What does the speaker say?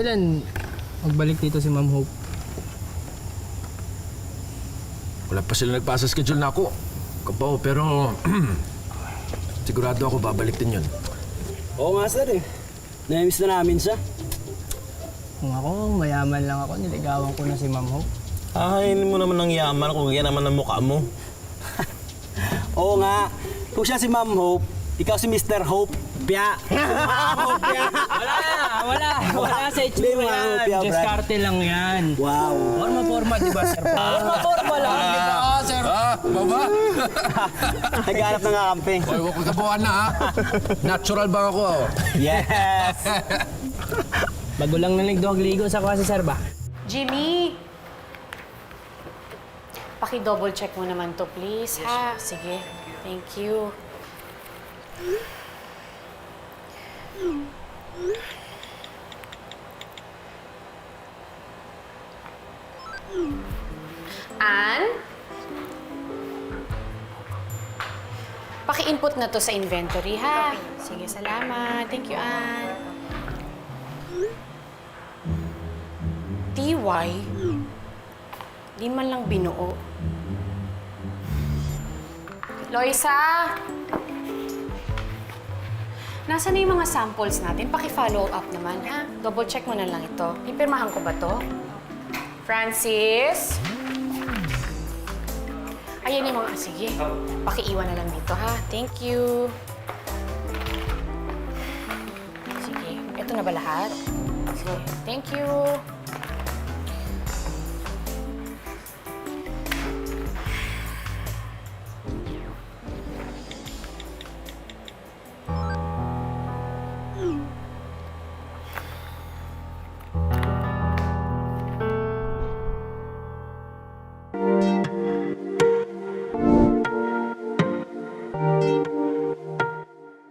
kailan magbalik dito si Ma'am Hope? Wala pa sila nagpasa schedule na ako. Kapaw, pero sigurado ako babalik din yun. Oo nga, sir eh. Namimiss na namin siya. Kung ako, mayaman lang ako, niligawan ko na si Ma'am Hope. Kakainin mo naman ng yaman kung yan naman ang mukha mo. Oo nga. Kung siya si Ma'am Hope, ikaw si Mr. Hope. Pya! Wala sa Hindi, itsura Ma'am Hope, yan. yeah, Brad. Diskarte lang yan. Wow. Forma-forma, di ba, sir? Forma-forma lang, di ba? sir! Baba! Naghanap ng kakamping. Hoy, huwag kabuhan na, ha? Natural bang ako? Yes! Bago lang na nagdog-ligo sa klase, sir ba? Jimmy! Paki-double check mo naman to, please, ha? Sige. Thank you. Ann? Paki-input na to sa inventory, ha? Sige, salamat. Thank you, Ann. TY? Di man lang binuo. Loisa! Nasaan na yung mga samples natin? Paki-follow up naman, ha? Double check mo na lang ito. Pipirmahan ko ba to? Francis? Ayan yung mga... Sige. Paki-iwan na lang dito, ha? Thank you. Sige. Ito na ba lahat? Sige. Thank you.